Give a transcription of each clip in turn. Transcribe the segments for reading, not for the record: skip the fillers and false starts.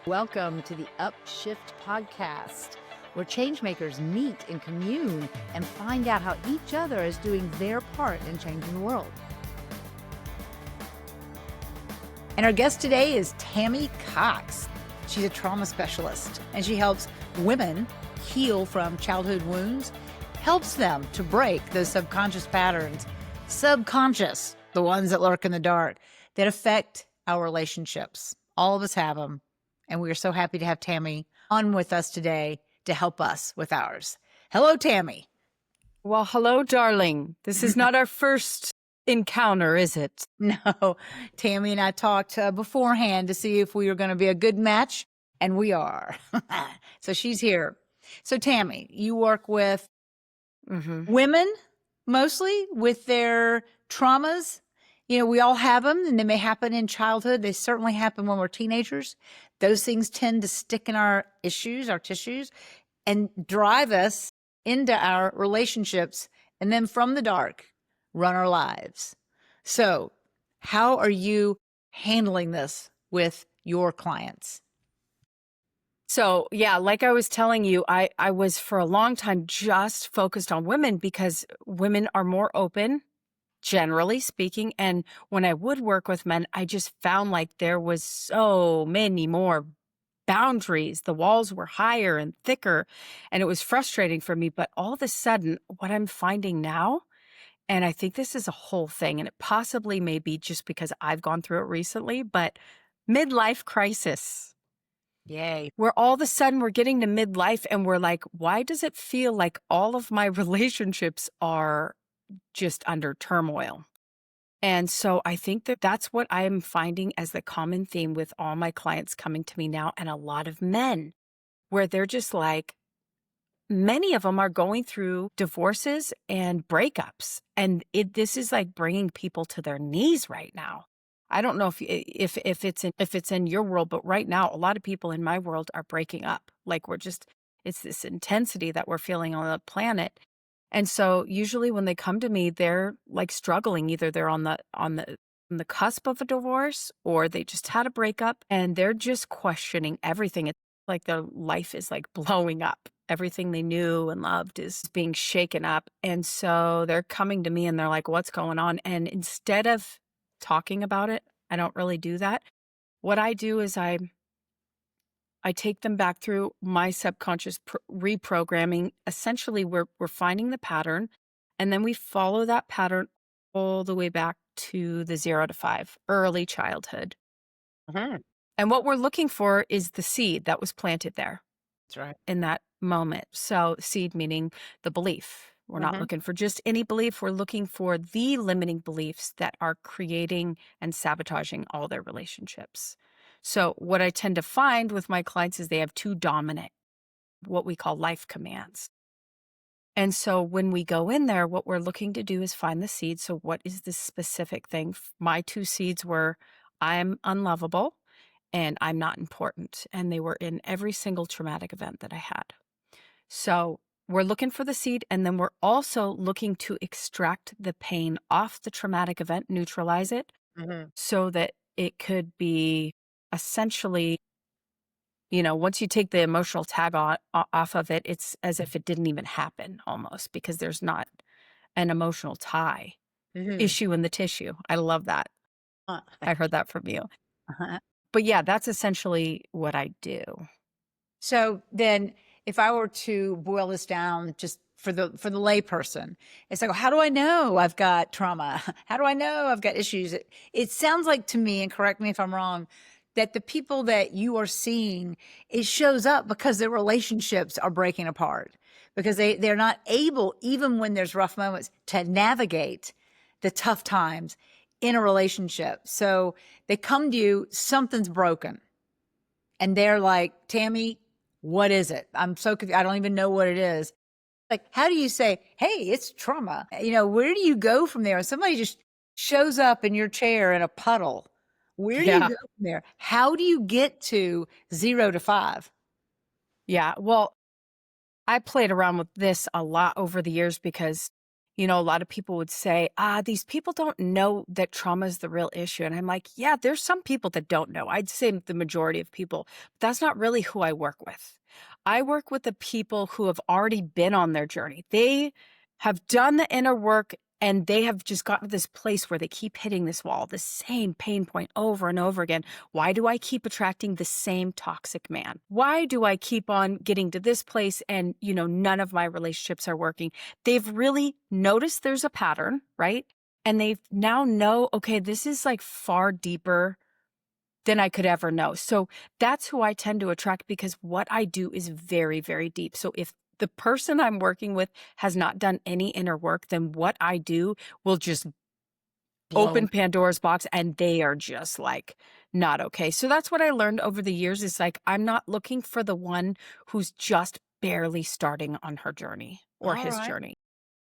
Welcome to the UpShift podcast, where changemakers meet and commune and find out how each other is doing their part in changing the world. And our guest today is Tammy Cox. She's a trauma specialist, and she helps women heal from childhood wounds, helps them to break those subconscious patterns, the ones that lurk in the dark, that affect our relationships. All of us have them. And we are so happy to have Tammy on with us today to help us with ours. Hello, Tammy. Well, hello, darling. This is not our first encounter, is it? No, Tammy and I talked beforehand to see if we were going to be a good match, and we are. So she's here. So Tammy, you work with women mostly with their traumas. You know, we all have them, and they may happen in childhood. They certainly happen when we're teenagers. Those things tend to stick in our issues, our tissues, and drive us into our relationships, and then from the dark, run our lives. So how are you handling this with your clients? So, yeah, like I was telling you, I was for a long time just focused on women because women are more open, generally speaking. And when I would work with men, I just found like there was so many more boundaries. The walls were higher and thicker, and it was frustrating for me. But all of a sudden, what I'm finding now, and I think this is a whole thing, and it possibly may be just because I've gone through it recently, but midlife crisis. Yay. Where all of a sudden we're getting to midlife and we're like, why does it feel like all of my relationships are just under turmoil? And so I think that that's what I'm finding as the common theme with all my clients coming to me now, and a lot of men, where they're just like, many of them are going through divorces and breakups. And this is like bringing people to their knees right now. I don't know if it's in your world, but right now, a lot of people in my world are breaking up. Like it's this intensity that we're feeling on the planet. And so usually when they come to me, they're like struggling. Either they're on the cusp of a divorce, or they just had a breakup and they're just questioning everything. It's like their life is like blowing up. Everything they knew and loved is being shaken up. And so they're coming to me and they're like, what's going on? And instead of talking about it, I don't really do that. What I do is I take them back through my subconscious reprogramming. Essentially, we're finding the pattern, and then we follow that pattern all the way back to the 0 to 5, early childhood. And what we're looking for is the seed that was planted there. That's right. In that moment. So seed meaning the belief. We're not looking for just any belief. We're looking for the limiting beliefs that are creating and sabotaging all their relationships. So what I tend to find with my clients is they have two dominant, what we call life commands. And so when we go in there, what we're looking to do is find the seed. So what is this specific thing? My two seeds were, I'm unlovable and I'm not important. And they were in every single traumatic event that I had. So we're looking for the seed, and then we're also looking to extract the pain off the traumatic event, neutralize it, so that it could be essentially, once you take the emotional tag off of it, it's as if it didn't even happen almost, because there's not an emotional tie issue in the tissue. I love that. I heard that from you. But yeah, that's essentially what I do. So then if I were to boil this down just for the layperson, it's like, how do I know I've got trauma? How do I know I've got issues? It sounds like to me, and correct me if I'm wrong, that the people that you are seeing, it shows up because their relationships are breaking apart, because they're not able, even when there's rough moments, to navigate the tough times in a relationship. So they come to you, something's broken. And they're like, Tammy, what is it? I'm so confused. I don't even know what it is. Like, how do you say, hey, it's trauma? Where do you go from there? If somebody just shows up in your chair in a puddle, where do you go from there? How do you get to 0 to 5? Yeah, well, I played around with this a lot over the years because, a lot of people would say, these people don't know that trauma is the real issue. And I'm like, yeah, there's some people that don't know. I'd say the majority of people, but that's not really who I work with. I work with the people who have already been on their journey. They have done the inner work and they have just gotten to this place where they keep hitting this wall, the same pain point over and over again. Why do I keep attracting the same toxic man? Why do I keep on getting to this place and, none of my relationships are working? They've really noticed there's a pattern, right? And they now know, okay, this is like far deeper than I could ever know. So that's who I tend to attract because what I do is very, very deep. So if the person I'm working with has not done any inner work, then what I do will just open Pandora's box and they are just like not okay. So that's what I learned over the years is like, I'm not looking for the one who's just barely starting on her journey or All his right. journey.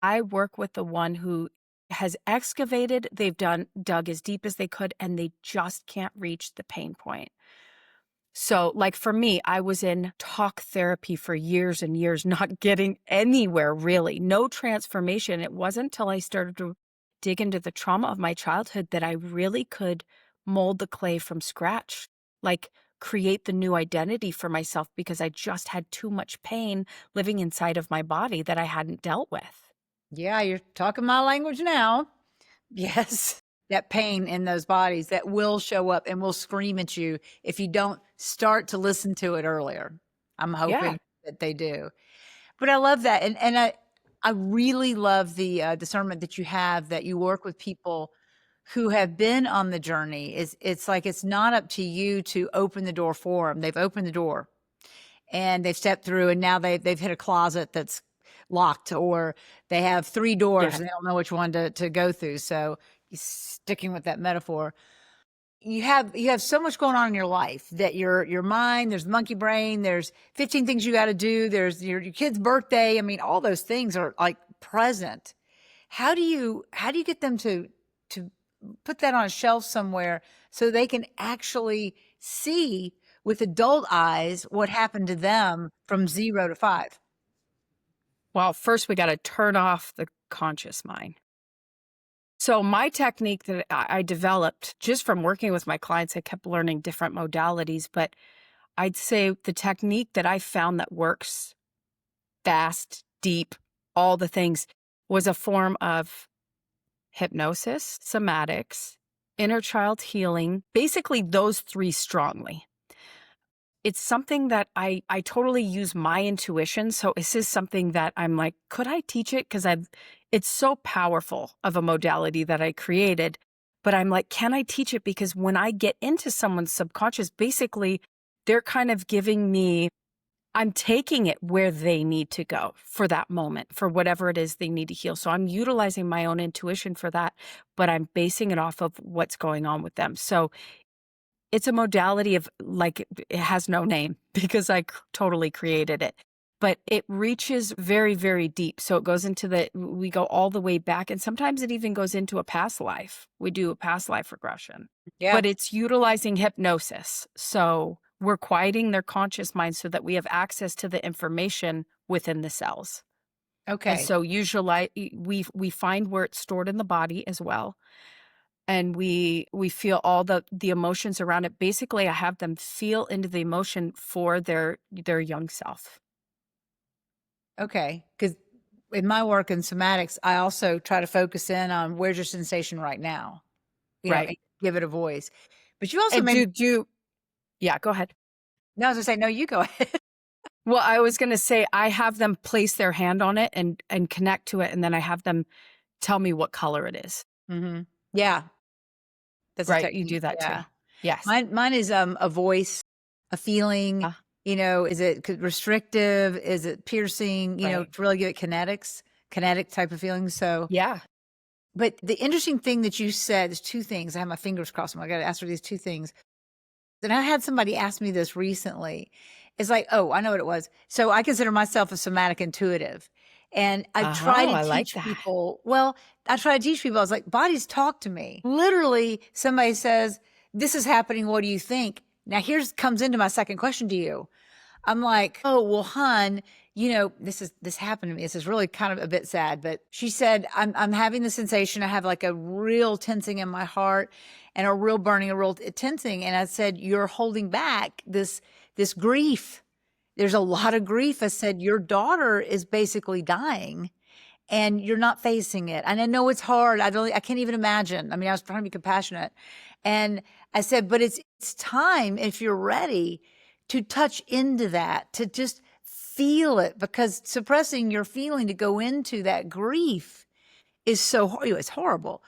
I work with the one who has excavated, they've dug as deep as they could, and they just can't reach the pain point. So, like for me, I was in talk therapy for years and years, not getting anywhere really, no transformation. It wasn't until I started to dig into the trauma of my childhood that I really could mold the clay from scratch, like create the new identity for myself because I just had too much pain living inside of my body that I hadn't dealt with. Yeah, you're talking my language now. Yes. That pain in those bodies that will show up and will scream at you if you don't start to listen to it earlier. I'm Yeah. hoping that they do. But I love that. And I really love the discernment that you have that you work with people who have been on the journey. It's like it's not up to you to open the door for them. They've opened the door and they've stepped through and now they've hit a closet that's locked or they have three doors Yes. and they don't know which one to go through. So sticking with that metaphor, you have so much going on in your life that your mind, there's monkey brain, there's 15 things you got to do, there's your kid's birthday. I mean, all those things are like present. How do you get them to put that on a shelf somewhere so they can actually see with adult eyes what happened to them from 0 to 5? Well, first we got to turn off the conscious mind. So my technique that I developed just from working with my clients, I kept learning different modalities, but I'd say the technique that I found that works fast, deep, all the things was a form of hypnosis, somatics, inner child healing, basically those three strongly. It's something that I totally use my intuition. So this is something that I'm like, could I teach it? Because it's so powerful of a modality that I created. But I'm like, can I teach it? Because when I get into someone's subconscious, basically they're kind of giving me, I'm taking it where they need to go for that moment, for whatever it is they need to heal. So I'm utilizing my own intuition for that, but I'm basing it off of what's going on with them. So it's a modality of like, it has no name because I totally created it, but it reaches very, very deep. So it goes into we go all the way back. And sometimes it even goes into a past life. We do a past life regression, Yeah. but it's utilizing hypnosis. So we're quieting their conscious mind so that we have access to the information within the cells. Okay. And so usually we find where it's stored in the body as well. And we feel all the emotions around it. Basically, I have them feel into the emotion for their young self. Okay. Because in my work in somatics, I also try to focus in on where's your sensation right now, Right. and give it a voice. But you also And made, yeah, go ahead. no, I was gonna say, no, you go ahead. Well, I was going to say I have them place their hand on it and connect to it. And then I have them tell me what color it is. Yeah. That's a Right. You technique. do that too. Yeah. Yes. Mine is a voice, a feeling, Uh, is it restrictive? Is it piercing? right. To really give it kinetic type of feeling. So, Yeah. but the interesting thing that you said is two things. I have my fingers crossed. I got to ask for these two things. And I had somebody ask me this recently. It's like, oh, I know what it was. So I consider myself a somatic intuitive. And I try to I like teach that. people, I was like, bodies talk to me. Literally, somebody says, this is happening. What do you think? Now, comes into my second question to you. I'm like, oh, well, hon, this happened to me. This is really kind of a bit sad, but she said, I'm having the sensation. I have like a real tensing in my heart and a real burning, a real tensing. And I said, you're holding back this grief. There's a lot of grief. I said, your daughter is basically dying and you're not facing it. And I know it's hard. I can't even imagine. I mean, I was trying to be compassionate. And I said, but it's time, if you're ready, to touch into that, to just feel it, because suppressing your feeling to go into that grief is it's horrible.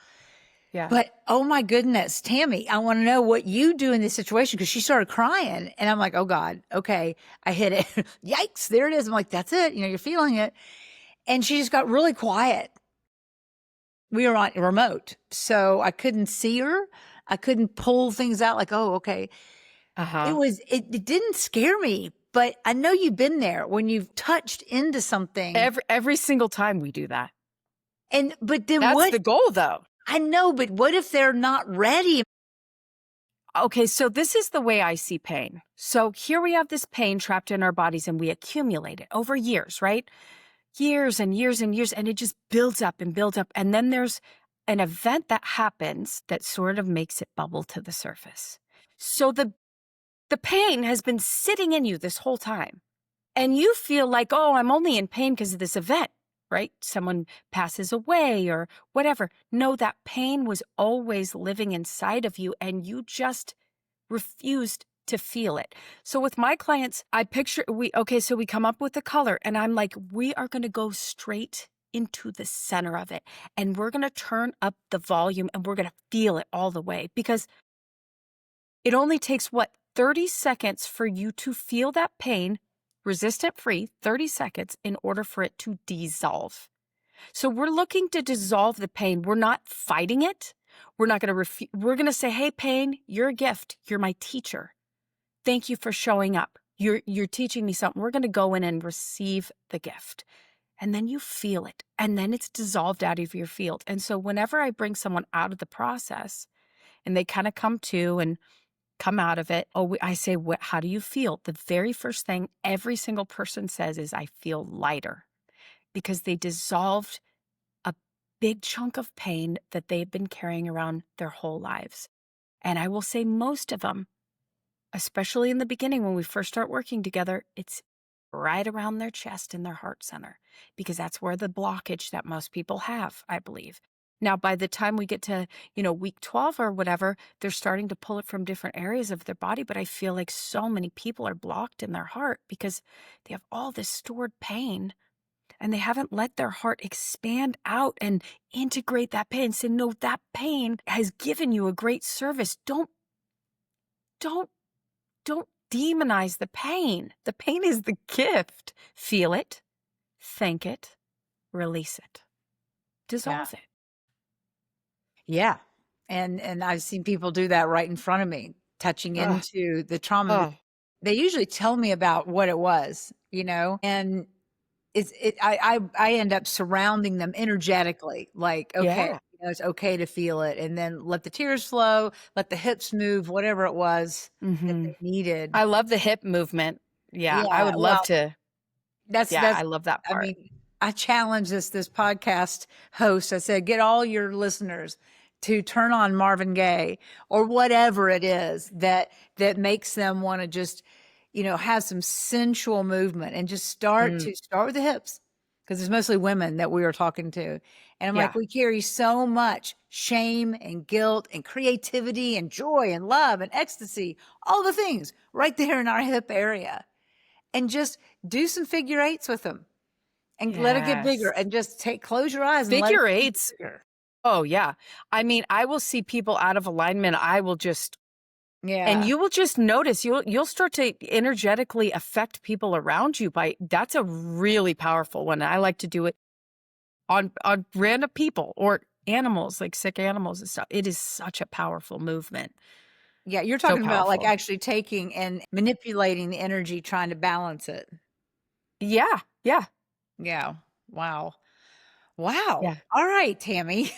Yeah. But oh my goodness, Tammy, I want to know what you do in this situation, because she started crying and I'm like, oh God, okay, I hit it. Yikes, there it is. I'm like, that's it. You're feeling it. And she just got really quiet. We were on remote, so I couldn't see her. I couldn't pull things out like, oh, okay. Uh-huh. It didn't scare me, but I know you've been there when you've touched into something. Every single time we do that. But then That's what? the goal, though. I know, but what if they're not ready? Okay, so this is the way I see pain. So here we have this pain trapped in our bodies and we accumulate it over years, right? Years and years and years, and it just builds up and builds up. And then there's an event that happens that sort of makes it bubble to the surface. So the pain has been sitting in you this whole time. And you feel like, oh, I'm only in pain because of this event, right? Someone passes away or whatever. No, that pain was always living inside of you and you just refused to feel it. So with my clients, so we come up with the color and I'm like, we are going to go straight into the center of it and we're going to turn up the volume and we're going to feel it all the way, because it only takes 30 seconds for you to feel that pain, resistant free, 30 seconds in order for it to dissolve. So we're looking to dissolve the pain. We're not fighting it. We're not going to we're going to say, hey, pain, you're a gift. You're my teacher. Thank you for showing up. You're teaching me something. We're going to go in and receive the gift. And then you feel it. And then it's dissolved out of your field. And so whenever I bring someone out of the process and they kind of come to and come out of it, I say, how do you feel? The very first thing every single person says is, I feel lighter, because they dissolved a big chunk of pain that they've been carrying around their whole lives. And I will say most of them, especially in the beginning when we first start working together, it's right around their chest and their heart center, because that's where the blockage that most people have, I believe. Now, by the time we get to, week 12 or whatever, they're starting to pull it from different areas of their body. But I feel like so many people are blocked in their heart because they have all this stored pain and they haven't let their heart expand out and integrate that pain. Say, no, that pain has given you a great service. Don't demonize the pain. The pain is the gift. Feel it, thank it, release it, dissolve it. Yeah. And I've seen people do that right in front of me, touching into the trauma. They usually tell me about what it was, and I end up surrounding them energetically, like, okay, Yeah. it's okay to feel it, and then let the tears flow, let the hips move, whatever it was that they needed. I love the hip movement. Yeah, I would love to. I love that part. I mean, I challenge this podcast host. I said, get all your listeners to turn on Marvin Gaye or whatever it is that makes them want to just, have some sensual movement, and just start with the hips, because it's mostly women that we are talking to. And I'm like, we carry so much shame and guilt and creativity and joy and love and ecstasy, all the things right there in our hip area. And just do some figure eights with them and let it get bigger, and just close your eyes. Figure eights. Oh, yeah. I mean, I will see people out of alignment. I will just, and you will just notice, you'll start to energetically affect people around you that's a really powerful one. I like to do it on random people or animals, like sick animals and stuff. It is such a powerful movement. Yeah, you're talking about like actually taking and manipulating the energy, trying to balance it. Yeah. Wow. Yeah. All right, Tammy.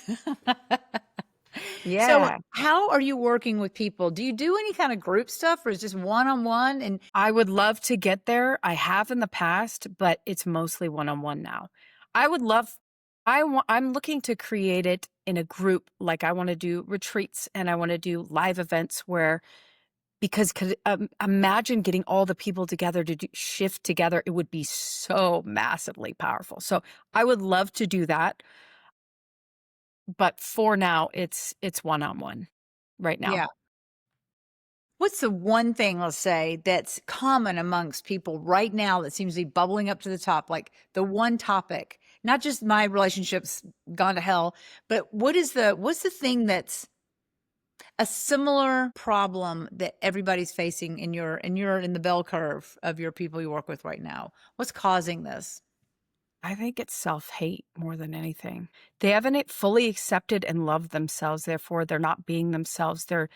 So Yeah. how are you working with people? Do you do any kind of group stuff or is just one-on-one? And I would love to get there. I have in the past, but it's mostly one-on-one now. I would love I'm looking to create it in a group. Like I want to do retreats and I want to do live events where because imagine getting all the people together to shift together. It would be so massively powerful. So I would love to do that. But for now, it's one-on-one right now. yeah. What's the one thing, let's say, that's common amongst people right now that seems to be bubbling up to the top? Like the one topic, not just my relationships gone to hell, but what's the thing that's a similar problem that everybody's facing in you're in the bell curve of your people you work with right now? What's causing this? I think it's self-hate more than anything. They haven't fully accepted and loved themselves, therefore they're not being themselves. They're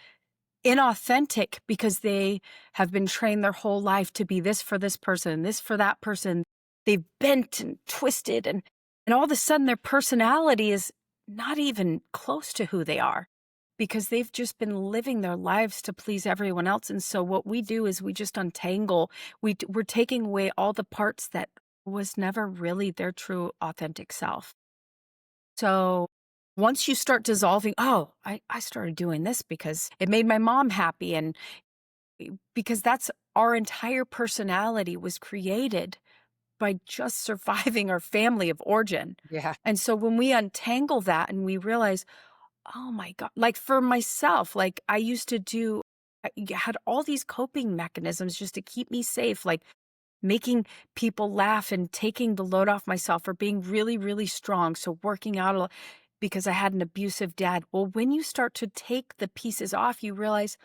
inauthentic because they have been trained their whole life to be this for this person and this for that person. They've bent and twisted and all of a sudden their personality is not even close to who they are because they've just been living their lives to please everyone else. And so what we do is we just untangle. We're taking away all the parts that was never really their true authentic self. So once you start dissolving, oh, I started doing this because it made my mom happy. And because that's our entire personality was created by just surviving our family of origin. Yeah. And so when we untangle that and we realize, oh my God, like for myself, like I used to do, I had all these coping mechanisms just to keep me safe, like making people laugh and taking the load off myself or being really, really strong. So working out a lot because I had an abusive dad. Well, when you start to take the pieces off, you realize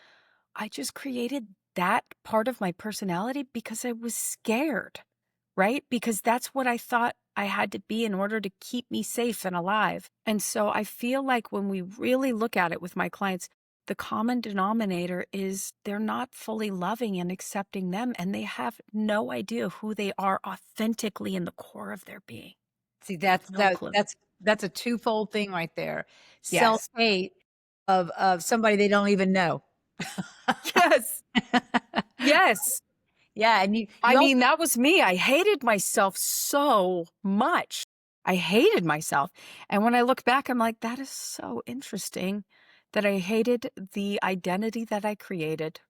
I just created that part of my personality because I was scared, right? Because that's what I thought I had to be in order to keep me safe and alive. And so I feel like when we really look at it with my clients, the common denominator is they're not fully loving and accepting them, and they have no idea who they are authentically in the core of their being. See, that's No clue. that's a twofold thing right there. Yes. Self-hate of somebody they don't even know. Yes. Yes. Yeah, and I you also mean, that was me. I hated myself so much. I hated myself. And when I look back, I'm like, that is so interesting that I hated the identity that I created.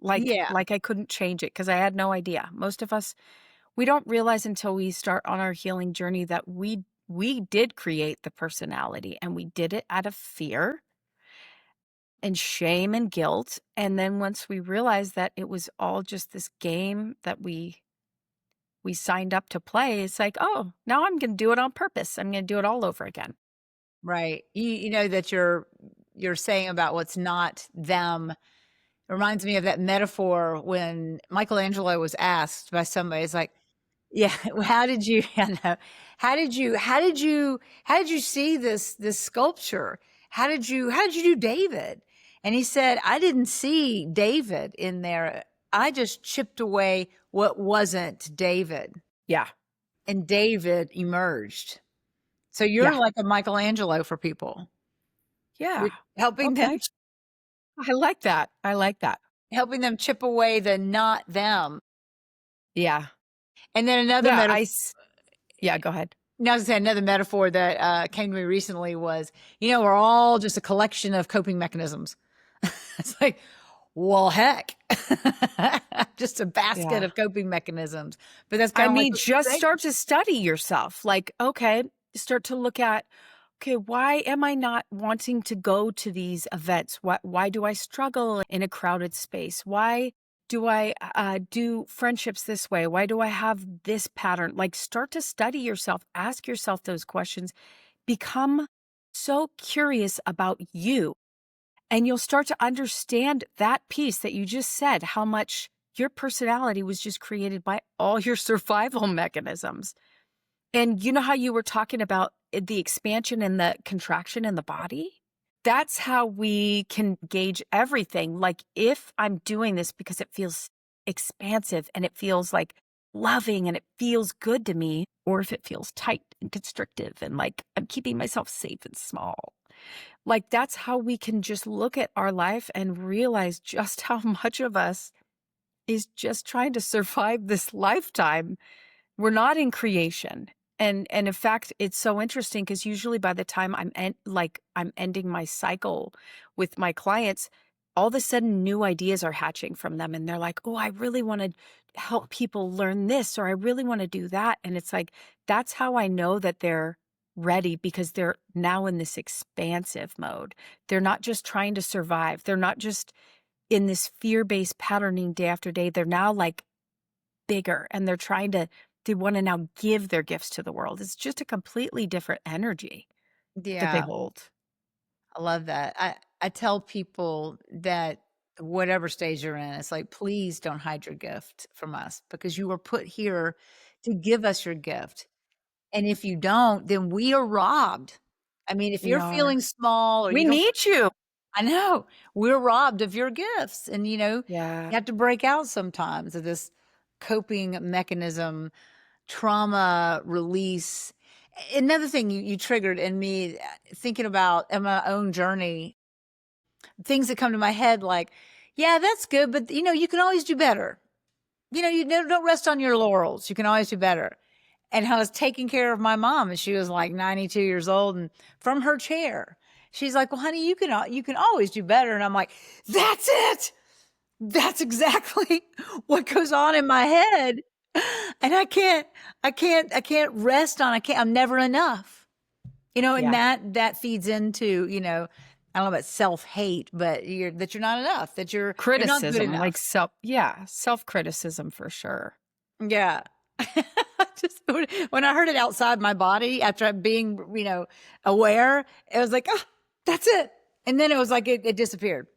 yeah, Like I couldn't change it because I had no idea. Most of us, we don't realize until we start on our healing journey that we did create the personality and we did it out of fear and shame and guilt. And then once we realized that it was all just this game that we signed up to play, it's like, oh, now I'm going to do it on purpose. I'm going to do it all over again. right. You know that you're saying about what's not them. It reminds me of that metaphor when Michelangelo was asked by somebody, it's like, yeah, well, how did you, I know, how did you see this sculpture? How did you do David? And he said, I didn't see David in there. I just chipped away what wasn't David, Yeah. and David emerged. So Yeah. you're like a Michelangelo for people. Yeah. You're helping them Okay. I like that. I like that. helping them chip away the not them. Yeah. And then another Yeah. metaphor. Yeah. Go ahead. Now, to say another metaphor that came to me recently was, we're all just a collection of coping mechanisms. It's like, well, heck, just a basket Yeah. of coping mechanisms. But that's I kind of like mean, what you're just saying. start to study yourself. Like, okay, start to look at, okay, why am I not wanting to go to these events? Why do I struggle in a crowded space? Why do I do friendships this way? Why do I have this pattern? Like, start to study yourself, ask yourself those questions, become so curious about you, and you'll start to understand that piece that you just said, how much your personality was just created by all your survival mechanisms. And you know how you were talking about the expansion and the contraction in the body? That's how we can gauge everything. Like if I'm doing this because it feels expansive and it feels like loving and it feels good to me, or if it feels tight and constrictive and like I'm keeping myself safe and small. Like, that's how we can just look at our life and realize just how much of us is just trying to survive this lifetime. We're not in creation. And in fact, it's so interesting because usually by the time I'm ending my cycle with my clients, all of a sudden new ideas are hatching from them. And they're like, oh, I really want to help people learn this, or I really want to do that. And it's like, that's how I know that they're ready, because they're now in this expansive mode. They're not just trying to survive. They're not just in this fear-based patterning day after day. They're now like bigger, and they want to now give their gifts to the world. It's just a completely different energy that they Yeah, hold. I love that. I tell people that whatever stage you're in, it's like, please don't hide your gift from us because you were put here to give us your gift. And if you don't, then we are robbed. I mean, if We you're are. feeling small or We you don't, need you. I know we're robbed of your gifts. And, Yeah. you have to break out sometimes of this coping mechanism, trauma release. Another thing you triggered in me, thinking about in my own journey, things that come to my head like, yeah, that's good, but you can always do better. You don't rest on your laurels. You can always do better. And I was taking care of my mom, and she was like 92 years old, and from her chair, she's like, "Well, honey, you can always do better." And I'm like, "That's it. That's exactly what goes on in my head." And I can't rest on. I'm never enough. And Yeah. that feeds into, I don't know about self-hate, but you're not enough, that you're not good Criticism, like enough. self-criticism for sure. Yeah. Just when I heard it outside my body after being, aware, it was like, "Ah, that's it." And then it was like it disappeared.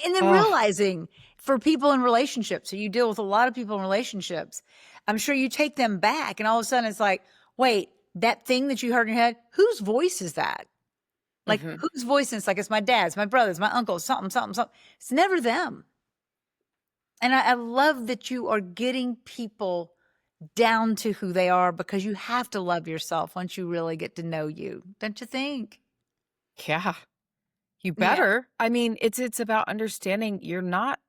And then Oh, realizing for people in relationships, so you deal with a lot of people in relationships, I'm sure you take them back and all of a sudden it's like, wait, that thing that you heard in your head, whose voice is that? Like mhm. whose voice? And it's like, it's my dad's, my brother's, my uncle's, something, something, something. It's never them. And I love that you are getting people down to who they are, because you have to love yourself once you really get to know you, don't you think? Yeah, you Yeah. better. I mean, it's about understanding you're not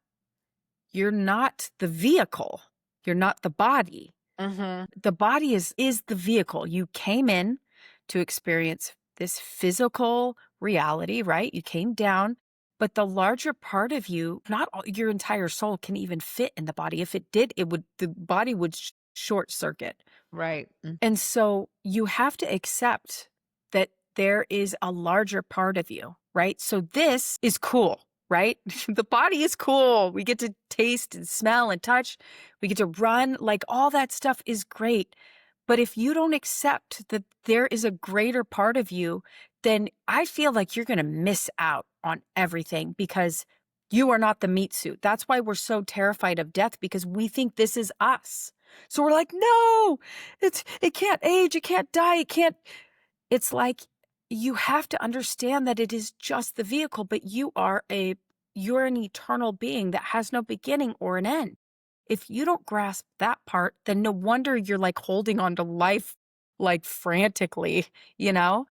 the vehicle. You're not the body. Mhm. The body is the vehicle. You came in to experience this physical reality, right? You came down, but the larger part of you, not all, your entire soul can even fit in the body. If it did, the body would short circuit. Right. And so you have to accept that there is a larger part of you, right? So this is cool, right? The body is cool. We get to taste and smell and touch. We get to run. Like, all that stuff is great. But if you don't accept that there is a greater part of you, then I feel like you're going to miss out on everything, because you are not the meat suit. That's why we're so terrified of death, because we think this is us. So we're like, no, it can't age, it can't die, it can't. It's like, you have to understand that it is just the vehicle, but you're an eternal being that has no beginning or an end. If you don't grasp that part, then no wonder you're like holding on to life like frantically, you know?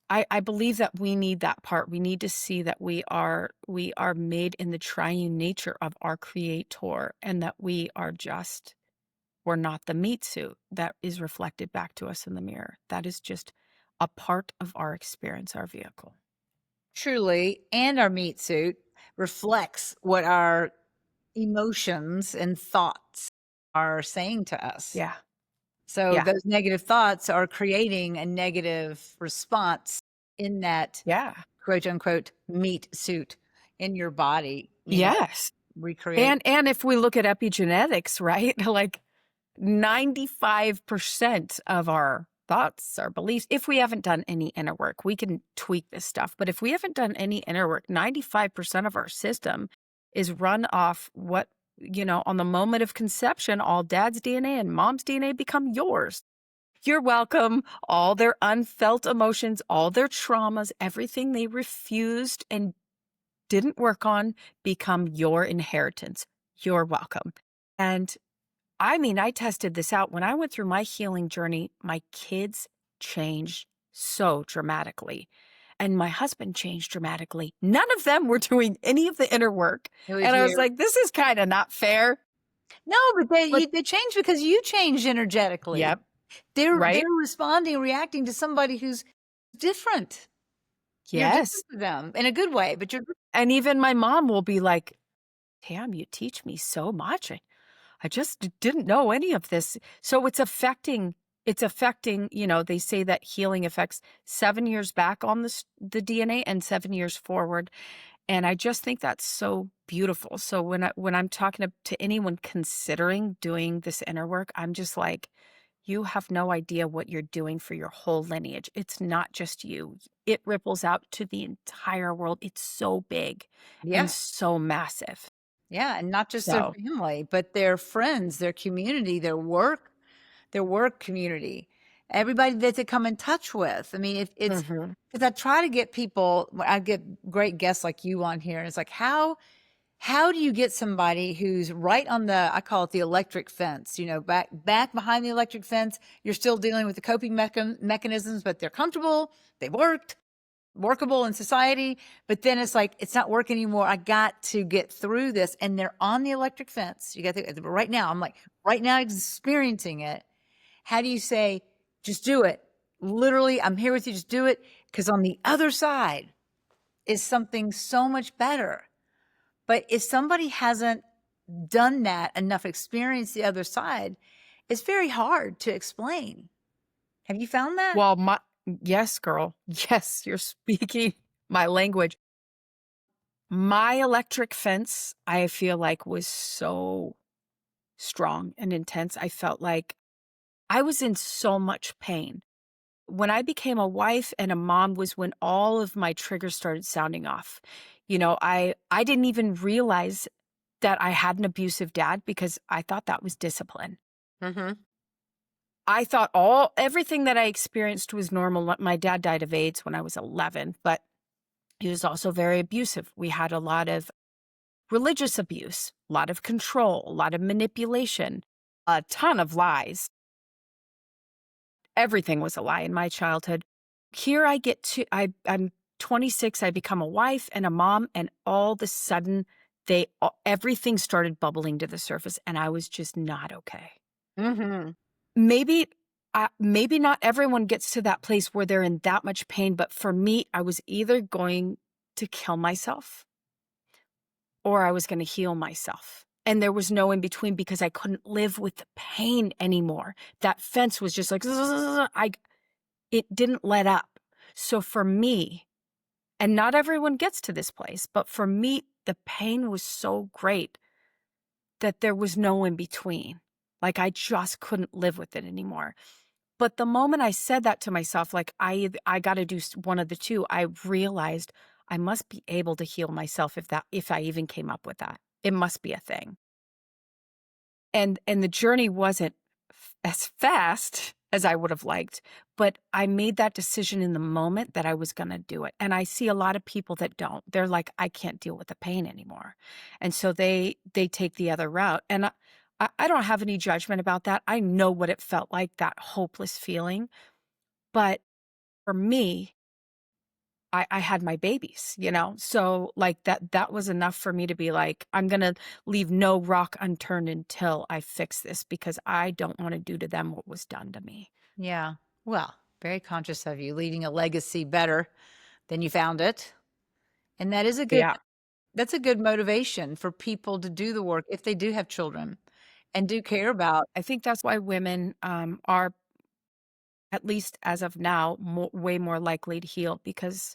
I believe that we need that part. We need to see that we are made in the triune nature of our creator, and that we're not the meat suit that is reflected back to us in the mirror. That is just a part of our experience, our vehicle. Truly, and our meat suit reflects what our emotions and thoughts are saying to us. Yeah. So Yeah. those negative thoughts are creating a negative response in that Yeah. quote unquote meat suit in your body, Yes. recreate. And if we look at epigenetics, right? Like 95% of our thoughts, our beliefs, if we haven't done any inner work, we can tweak this stuff. But if we haven't done any inner work, 95% of our system is run off on the moment of conception, all dad's DNA and mom's DNA become yours. You're welcome. All their unfelt emotions, all their traumas, everything they refused and didn't work on become your inheritance. You're welcome. And I mean, I tested this out. When I went through my healing journey, my kids changed so dramatically. And my husband changed dramatically. None of them were doing any of the inner work. It was And I was you. like, this is kind of not fair. No, but But they changed because you changed energetically. yep, They're right? responding, reacting to somebody who's different. You're Yes. different to them in a good way, but you're And even my mom will be like, Tam, you teach me so much. I just didn't know any of this. So it's affecting, they say that healing affects 7 years back on the DNA and 7 years forward. And I just think that's so beautiful. So when I'm talking to anyone considering doing this inner work, I'm just like, you have no idea what you're doing for your whole lineage. It's not just you. It ripples out to the entire world. It's so big and yeah. so massive. Yeah, and not just their So, family, but their friends, their community, their work community, everybody that they come in touch with. I mean, if it's mhm. because I try to get people, I get great guests like you on here, and it's like, how do you get somebody who's right on the, I call it the electric fence, back behind the electric fence, you're still dealing with the coping mechanisms, but they're comfortable, they workable in society, but then it's like it's not working anymore. I got to get through this, and they're on the electric fence. You got to right now. I'm like right now experiencing it. How do you say just do it? Literally, I'm here with you. Just do it, because on the other side is something so much better. But if somebody hasn't done that enough, experience the other side, it's very hard to explain. Have you found that? Well, yes, girl. Yes, you're speaking my language. My electric fence, I feel like, was so strong and intense. I felt like I was in so much pain. When I became a wife and a mom was when all of my triggers started sounding off. I didn't even realize that I had an abusive dad because I thought that was discipline. Mm-hmm. I thought everything that I experienced was normal. My dad died of AIDS when I was 11, but he was also very abusive. We had a lot of religious abuse, a lot of control, a lot of manipulation, a ton of lies. Everything was a lie in my childhood. Here I get to, I'm 26, I become a wife and a mom, and all of a sudden, everything started bubbling to the surface, and I was just not okay. Mm-hmm. Maybe, maybe not everyone gets to that place where they're in that much pain, but for me, I was either going to kill myself or I was going to heal myself. And there was no in between because I couldn't live with the pain anymore. That fence was just like, it didn't let up. So for me, and not everyone gets to this place, but for me, the pain was so great that there was no in between. Like I just couldn't live with it anymore. But the moment I said that to myself, like I got to do one of the two, I realized I must be able to heal myself if I even came up with that. It must be a thing. And the journey wasn't as fast as I would have liked, but I made that decision in the moment that I was going to do it. And I see a lot of people that don't. They're like, I can't deal with the pain anymore. And so they take the other route. And I don't have any judgment about that. I know what it felt like, that hopeless feeling. But for me, I had my babies. So like that was enough for me to be like, I'm going to leave no rock unturned until I fix this because I don't want to do to them what was done to me. Yeah. Well, very conscious of you leaving a legacy better than you found it. And Yeah. that's a good motivation for people to do the work if they do have children and do care about. I think that's why women are, at least as of now, way more likely to heal because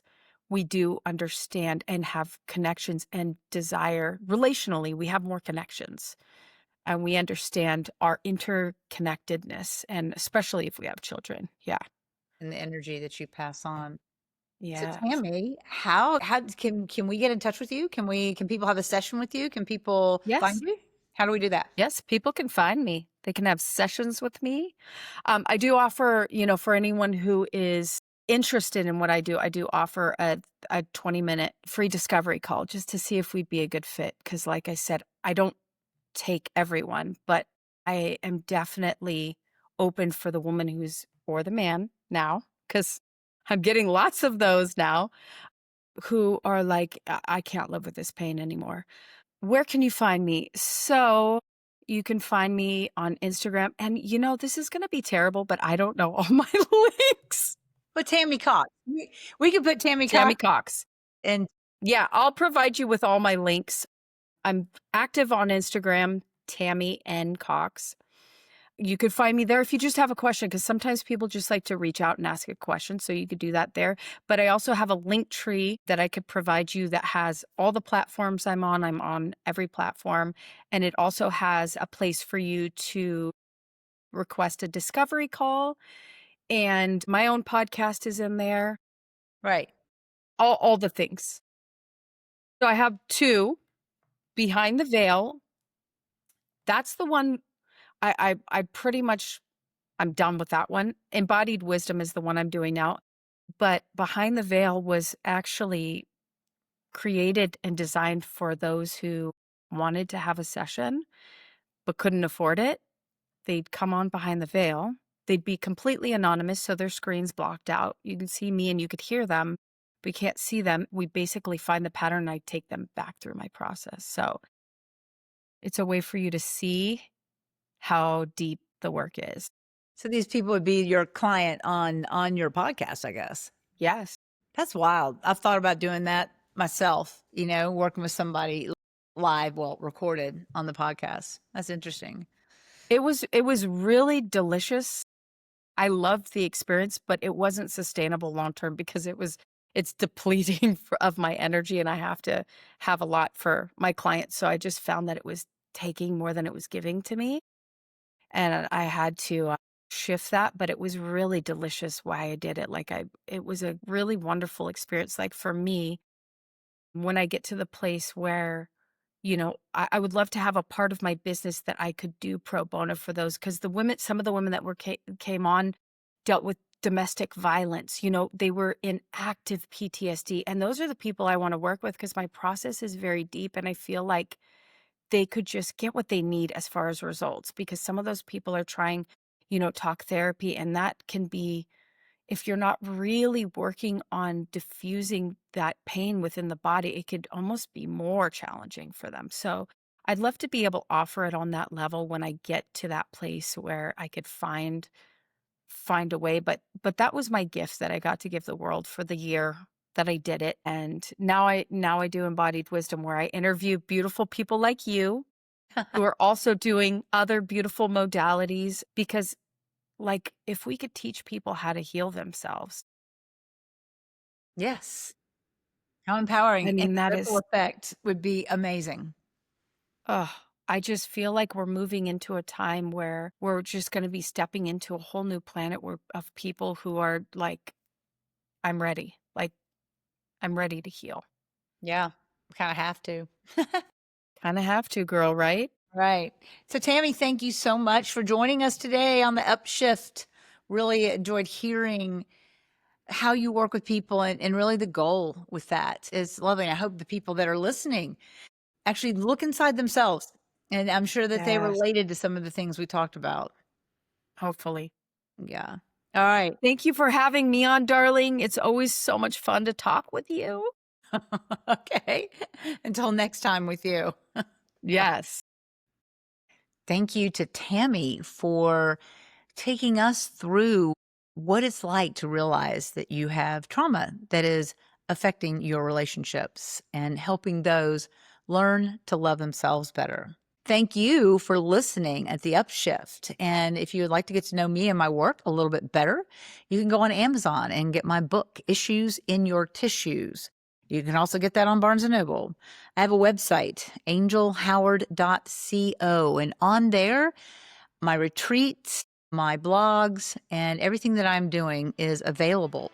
we do understand and have connections and desire relationally. We have more connections and we understand our interconnectedness, and especially if we have children. Yeah. And the energy that you pass on. So Yes. Tammy, how can we get in touch with you? Can people have a session with you? Can people find Yes. you? How do we do that? Yes, people can find me. They can have sessions with me. I do offer, for anyone who is interested in what I do offer a 20-minute free discovery call just to see if we'd be a good fit. Because, like I said, I don't take everyone, but I am definitely open for the woman or the man now. Because I'm getting lots of those now who are like, I can't live with this pain anymore. Where can you find me? So you can find me on Instagram. And this is going to be terrible, but I don't know all my links. But Tammy Cox, we could put Tammy Tammy Cox Cox. and Yeah, I'll provide you with all my links. I'm active on Instagram, Tammy N. Cox. You could find me there if you just have a question, because sometimes people just like to reach out and ask a question. So you could do that there. But I also have a link tree that I could provide you that has all the platforms I'm on. I'm on every platform. And it also has a place for you to request a discovery call. And my own podcast is in there. right. All the things. So I have two. Behind the Veil. That's the one I pretty much, I'm done with that one. Embodied Wisdom is the one I'm doing now. But Behind the Veil was actually created and designed for those who wanted to have a session but couldn't afford it. They'd come on Behind the Veil. They'd be completely anonymous, so their screen's blocked out. You can see me and you could hear them, but you can't see them. We basically find the pattern and I take them back through my process. So it's a way for you to see how deep the work is. So these people would be your client on your podcast, I guess. Yes. That's wild. I've thought about doing that myself, working with somebody live, well, recorded on the podcast. That's interesting. It was really delicious. I loved the experience, but it wasn't sustainable long term because it's depleting of my energy and I have to have a lot for my clients. So I just found that it was taking more than it was giving to me. And I had to shift that, but it was really delicious why I did it. It was a really wonderful experience. Like for me, when I get to the place where, I would love to have a part of my business that I could do pro bono for those. Cause some of the women that came on dealt with domestic violence. They were in active PTSD. And those are the people I want to work with because my process is very deep. And I feel like they could just get what they need as far as results, because some of those people are trying, talk therapy, and that can be, if you're not really working on diffusing that pain within the body, it could almost be more challenging for them. So I'd love to be able to offer it on that level when I get to that place where I could find a way. But that was my gift that I got to give the world for the year that I did it. And now I do Embodied Wisdom, where I interview beautiful people like you who are also doing other beautiful modalities, because if we could teach people how to heal themselves. Yes. How empowering. I And mean, the that ripple is, effect would be amazing. I just feel like we're moving into a time where we're just going to be stepping into a whole new planet of people who are like, I'm ready. I'm ready to heal. Yeah. Kind of have to. Kind of have to, girl, right? Right. So Tammy, thank you so much for joining us today on the UpShift. Really enjoyed hearing how you work with people and really the goal with that is lovely. And I hope the people that are listening actually look inside themselves. And I'm sure that they Yes. related to some of the things we talked about. Hopefully. Yeah. All right. Thank you for having me on, darling. It's always so much fun to talk with you. Okay. Until next time with you. Yes. Thank you to Tammy for taking us through what it's like to realize that you have trauma that is affecting your relationships and helping those learn to love themselves better. Thank you for listening at the UpShift. And if you would like to get to know me and my work a little bit better, you can go on Amazon and get my book, Issues in Your Tissues. You can also get that on Barnes & Noble. I have a website, angelhoward.co, and on there, my retreats, my blogs, and everything that I'm doing is available.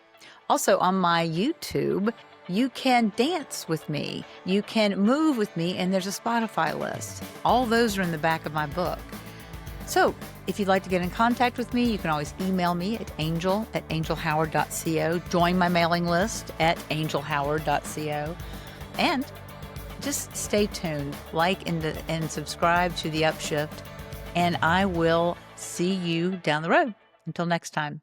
Also on my YouTube, you can dance with me. You can move with me, and there's a Spotify list. All those are in the back of my book. So if you'd like to get in contact with me, you can always email me at angel@angelhoward.co. Join my mailing list at angelhoward.co. And just stay tuned, and subscribe to the UpShift, and I will see you down the road. Until next time.